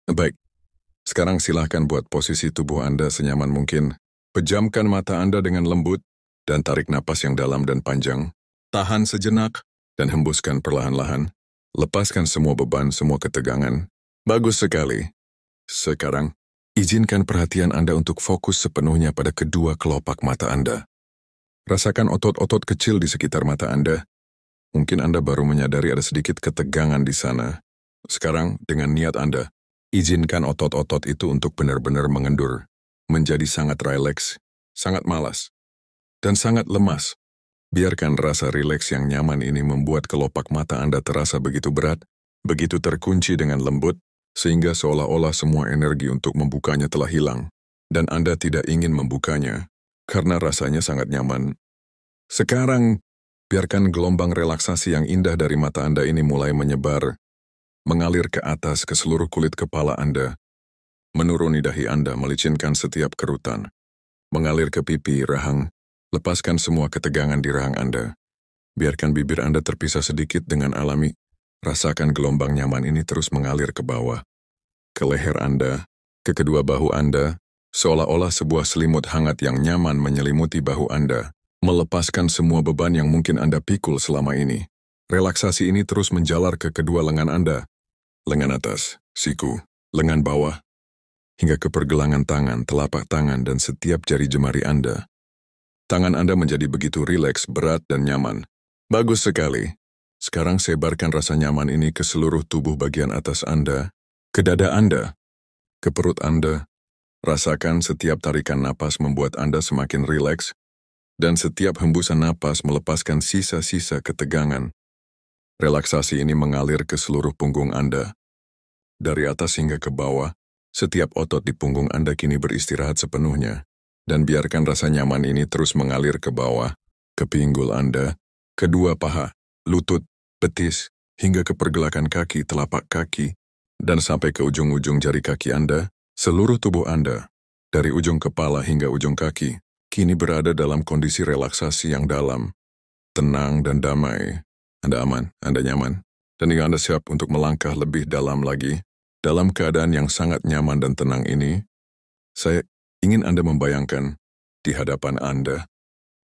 Baik, sekarang silahkan buat posisi tubuh Anda senyaman mungkin. Pejamkan mata Anda dengan lembut dan tarik napas yang dalam dan panjang. Tahan sejenak dan hembuskan perlahan-lahan. Lepaskan semua beban, semua ketegangan. Bagus sekali. Sekarang, izinkan perhatian Anda untuk fokus sepenuhnya pada kedua kelopak mata Anda. Rasakan otot-otot kecil di sekitar mata Anda. Mungkin Anda baru menyadari ada sedikit ketegangan di sana. Sekarang, dengan niat Anda, izinkan otot-otot itu untuk benar-benar mengendur, menjadi sangat rileks, sangat malas, dan sangat lemas. Biarkan rasa rileks yang nyaman ini membuat kelopak mata Anda terasa begitu berat, begitu terkunci dengan lembut, sehingga seolah-olah semua energi untuk membukanya telah hilang, dan Anda tidak ingin membukanya, karena rasanya sangat nyaman. Sekarang, biarkan gelombang relaksasi yang indah dari mata Anda ini mulai menyebar, mengalir ke atas ke seluruh kulit kepala Anda, menuruni dahi Anda melicinkan setiap kerutan, mengalir ke pipi, rahang, lepaskan semua ketegangan di rahang Anda. Biarkan bibir Anda terpisah sedikit dengan alami, rasakan gelombang nyaman ini terus mengalir ke bawah, ke leher Anda, ke kedua bahu Anda, seolah-olah sebuah selimut hangat yang nyaman menyelimuti bahu Anda, melepaskan semua beban yang mungkin Anda pikul selama ini. Relaksasi ini terus menjalar ke kedua lengan Anda, lengan atas, siku, lengan bawah, hingga ke pergelangan tangan, telapak tangan, dan setiap jari jemari Anda. Tangan Anda menjadi begitu rileks, berat, dan nyaman. Bagus sekali. Sekarang sebarkan rasa nyaman ini ke seluruh tubuh bagian atas Anda, ke dada Anda, ke perut Anda. Rasakan setiap tarikan napas membuat Anda semakin rileks, dan setiap hembusan napas melepaskan sisa-sisa ketegangan. Relaksasi ini mengalir ke seluruh punggung Anda. Dari atas hingga ke bawah, setiap otot di punggung Anda kini beristirahat sepenuhnya. Dan biarkan rasa nyaman ini terus mengalir ke bawah, ke pinggul Anda, kedua paha, lutut, betis, hingga ke pergelakan kaki, telapak kaki, dan sampai ke ujung-ujung jari kaki Anda. Seluruh tubuh Anda, dari ujung kepala hingga ujung kaki, kini berada dalam kondisi relaksasi yang dalam, tenang dan damai. Anda aman, Anda nyaman, dan hingga Anda siap untuk melangkah lebih dalam lagi. Dalam keadaan yang sangat nyaman dan tenang ini, saya ingin Anda membayangkan, di hadapan Anda,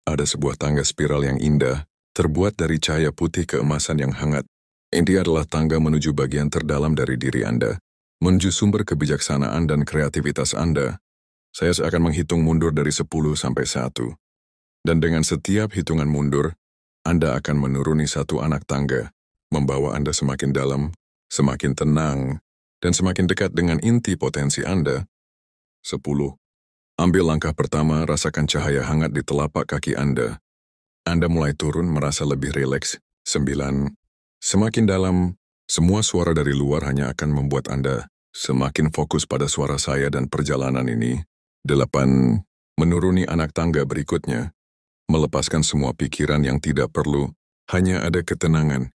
ada sebuah tangga spiral yang indah, terbuat dari cahaya putih keemasan yang hangat. Ini adalah tangga menuju bagian terdalam dari diri Anda, menuju sumber kebijaksanaan dan kreativitas Anda. Saya akan menghitung mundur dari 10 sampai 1. Dan dengan setiap hitungan mundur, Anda akan menuruni satu anak tangga, membawa Anda semakin dalam, semakin tenang, dan semakin dekat dengan inti potensi Anda. 10. Ambil langkah pertama, rasakan cahaya hangat di telapak kaki Anda. Anda mulai turun merasa lebih rileks. 9. Semakin dalam, semua suara dari luar hanya akan membuat Anda semakin fokus pada suara saya dan perjalanan ini. 8. Menuruni anak tangga berikutnya. Melepaskan semua pikiran yang tidak perlu, hanya ada ketenangan.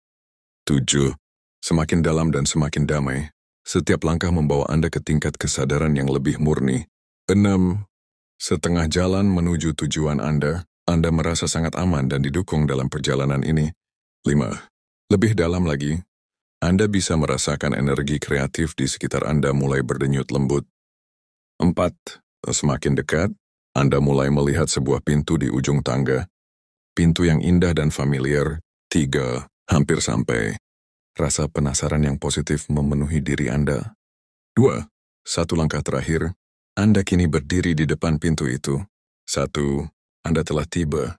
7. Semakin dalam dan semakin damai. Setiap langkah membawa Anda ke tingkat kesadaran yang lebih murni. 6. Setengah jalan menuju tujuan Anda merasa sangat aman dan didukung dalam perjalanan ini. 5. Lebih dalam lagi, Anda bisa merasakan energi kreatif di sekitar Anda mulai berdenyut lembut. 4. Semakin dekat, Anda mulai melihat sebuah pintu di ujung tangga. Pintu yang indah dan familiar. 3. Hampir sampai. Rasa penasaran yang positif memenuhi diri Anda. 2. Satu langkah terakhir, Anda kini berdiri di depan pintu itu. 1. Anda telah tiba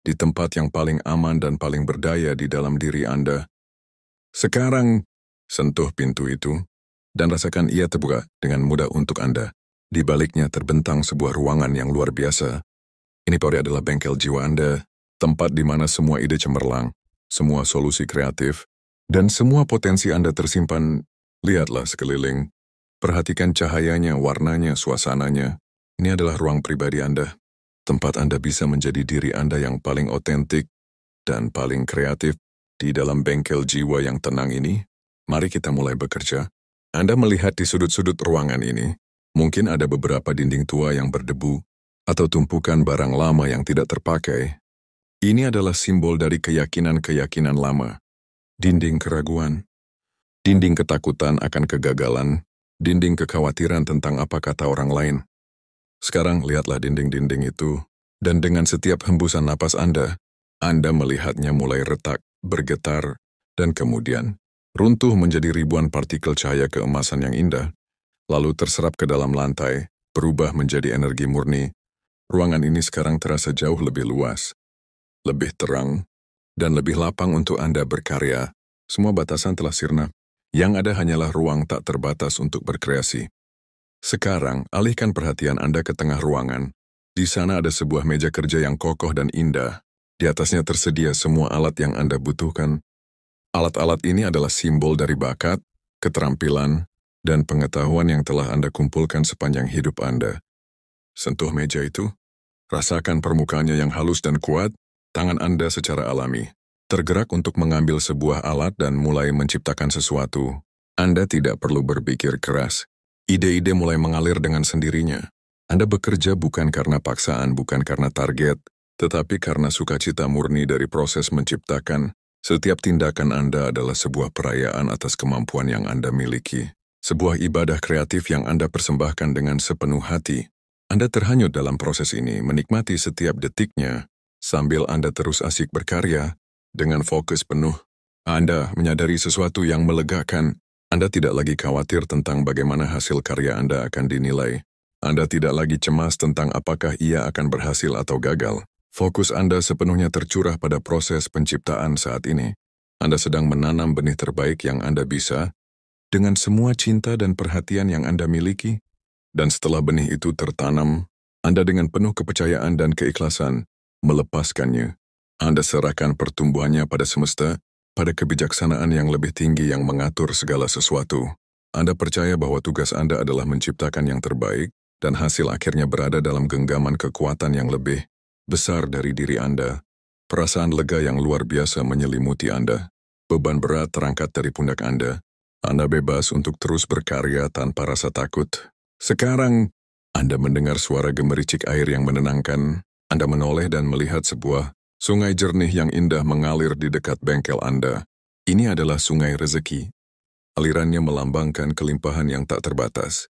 di tempat yang paling aman dan paling berdaya di dalam diri Anda. Sekarang, sentuh pintu itu dan rasakan ia terbuka dengan mudah untuk Anda. Di baliknya terbentang sebuah ruangan yang luar biasa. Ini adalah bengkel jiwa Anda, tempat di mana semua ide cemerlang, semua solusi kreatif, dan semua potensi Anda tersimpan. Lihatlah sekeliling. Perhatikan cahayanya, warnanya, suasananya. Ini adalah ruang pribadi Anda. Tempat Anda bisa menjadi diri Anda yang paling otentik dan paling kreatif. Di dalam bengkel jiwa yang tenang ini, mari kita mulai bekerja. Anda melihat di sudut-sudut ruangan ini, mungkin ada beberapa dinding tua yang berdebu, atau tumpukan barang lama yang tidak terpakai. Ini adalah simbol dari keyakinan-keyakinan lama. Dinding keraguan, dinding ketakutan akan kegagalan, dinding kekhawatiran tentang apa kata orang lain. Sekarang lihatlah dinding-dinding itu, dan dengan setiap hembusan napas Anda melihatnya mulai retak, bergetar, dan kemudian runtuh menjadi ribuan partikel cahaya keemasan yang indah, lalu terserap ke dalam lantai, berubah menjadi energi murni. Ruangan ini sekarang terasa jauh lebih luas, lebih terang, dan lebih lapang untuk Anda berkarya. Semua batasan telah sirna. Yang ada hanyalah ruang tak terbatas untuk berkreasi. Sekarang, alihkan perhatian Anda ke tengah ruangan. Di sana ada sebuah meja kerja yang kokoh dan indah. Di atasnya tersedia semua alat yang Anda butuhkan. Alat-alat ini adalah simbol dari bakat, keterampilan, dan pengetahuan yang telah Anda kumpulkan sepanjang hidup Anda. Sentuh meja itu, rasakan permukaannya yang halus dan kuat, tangan Anda secara alami tergerak untuk mengambil sebuah alat dan mulai menciptakan sesuatu. Anda tidak perlu berpikir keras. Ide-ide mulai mengalir dengan sendirinya. Anda bekerja bukan karena paksaan, bukan karena target, tetapi karena sukacita murni dari proses menciptakan. Setiap tindakan Anda adalah sebuah perayaan atas kemampuan yang Anda miliki. Sebuah ibadah kreatif yang Anda persembahkan dengan sepenuh hati. Anda terhanyut dalam proses ini, menikmati setiap detiknya, sambil Anda terus asik berkarya, dengan fokus penuh. Anda menyadari sesuatu yang melegakan. Anda tidak lagi khawatir tentang bagaimana hasil karya Anda akan dinilai. Anda tidak lagi cemas tentang apakah ia akan berhasil atau gagal. Fokus Anda sepenuhnya tercurah pada proses penciptaan saat ini. Anda sedang menanam benih terbaik yang Anda bisa, dengan semua cinta dan perhatian yang Anda miliki. Dan setelah benih itu tertanam, Anda dengan penuh kepercayaan dan keikhlasan melepaskannya. Anda serahkan pertumbuhannya pada semesta, pada kebijaksanaan yang lebih tinggi yang mengatur segala sesuatu. Anda percaya bahwa tugas Anda adalah menciptakan yang terbaik, dan hasil akhirnya berada dalam genggaman kekuatan yang lebih besar dari diri Anda. Perasaan lega yang luar biasa menyelimuti Anda. Beban berat terangkat dari pundak Anda. Anda bebas untuk terus berkarya tanpa rasa takut. Sekarang, Anda mendengar suara gemericik air yang menenangkan. Anda menoleh dan melihat sebuah sungai jernih yang indah mengalir di dekat bengkel Anda. Ini adalah sungai rezeki. Alirannya melambangkan kelimpahan yang tak terbatas.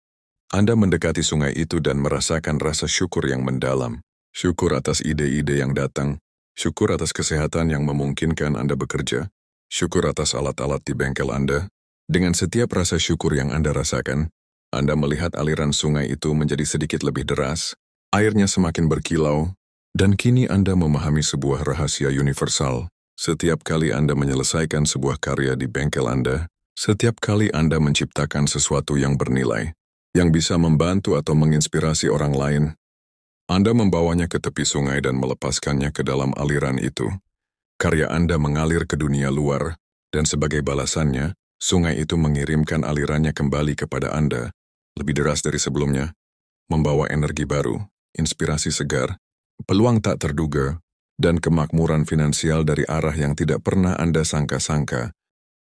Anda mendekati sungai itu dan merasakan rasa syukur yang mendalam. Syukur atas ide-ide yang datang. Syukur atas kesehatan yang memungkinkan Anda bekerja. Syukur atas alat-alat di bengkel Anda. Dengan setiap rasa syukur yang Anda rasakan, Anda melihat aliran sungai itu menjadi sedikit lebih deras. Airnya semakin berkilau. Dan kini Anda memahami sebuah rahasia universal. Setiap kali Anda menyelesaikan sebuah karya di bengkel Anda, setiap kali Anda menciptakan sesuatu yang bernilai, yang bisa membantu atau menginspirasi orang lain, Anda membawanya ke tepi sungai dan melepaskannya ke dalam aliran itu. Karya Anda mengalir ke dunia luar, dan sebagai balasannya, sungai itu mengirimkan alirannya kembali kepada Anda, lebih deras dari sebelumnya, membawa energi baru, inspirasi segar, peluang tak terduga, dan kemakmuran finansial dari arah yang tidak pernah Anda sangka-sangka.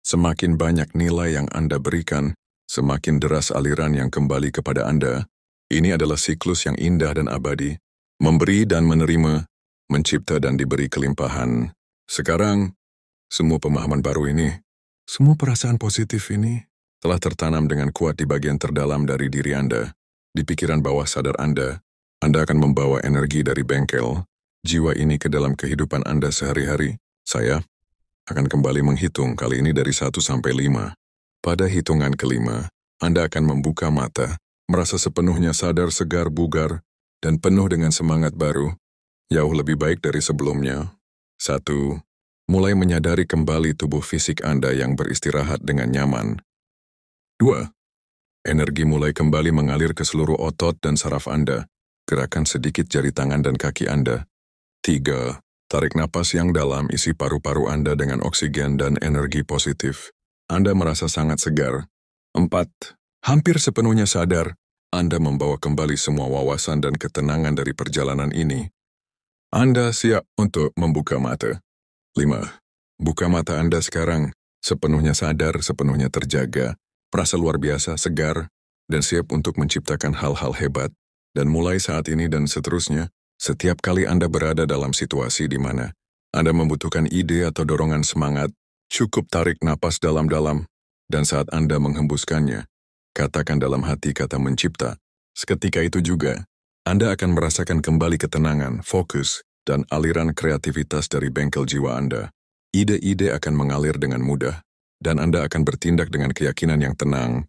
Semakin banyak nilai yang Anda berikan, semakin deras aliran yang kembali kepada Anda. Ini adalah siklus yang indah dan abadi, memberi dan menerima, mencipta dan diberi kelimpahan. Sekarang, semua pemahaman baru ini, semua perasaan positif ini, telah tertanam dengan kuat di bagian terdalam dari diri Anda. Di pikiran bawah sadar Anda akan membawa energi dari bengkel jiwa ini ke dalam kehidupan Anda sehari-hari. Saya akan kembali menghitung kali ini dari 1 sampai 5. Pada hitungan kelima, Anda akan membuka mata, merasa sepenuhnya sadar, segar, bugar, dan penuh dengan semangat baru, jauh lebih baik dari sebelumnya. 1. Mulai menyadari kembali tubuh fisik Anda yang beristirahat dengan nyaman. 2. Energi mulai kembali mengalir ke seluruh otot dan saraf Anda. Gerakan sedikit jari tangan dan kaki Anda. 3. Tarik napas yang dalam, isi paru-paru Anda dengan oksigen dan energi positif. Anda merasa sangat segar. 4. Hampir sepenuhnya sadar, Anda membawa kembali semua wawasan dan ketenangan dari perjalanan ini. Anda siap untuk membuka mata. 5. Buka mata Anda sekarang, sepenuhnya sadar, sepenuhnya terjaga, merasa luar biasa, segar, dan siap untuk menciptakan hal-hal hebat. Dan mulai saat ini dan seterusnya, setiap kali Anda berada dalam situasi di mana Anda membutuhkan ide atau dorongan semangat, cukup tarik napas dalam-dalam, dan saat Anda menghembuskannya, Katakan dalam hati kata mencipta. Seketika itu juga, Anda akan merasakan kembali ketenangan, fokus, dan aliran kreativitas dari bengkel jiwa Anda. Ide-ide akan mengalir dengan mudah, dan Anda akan bertindak dengan keyakinan yang tenang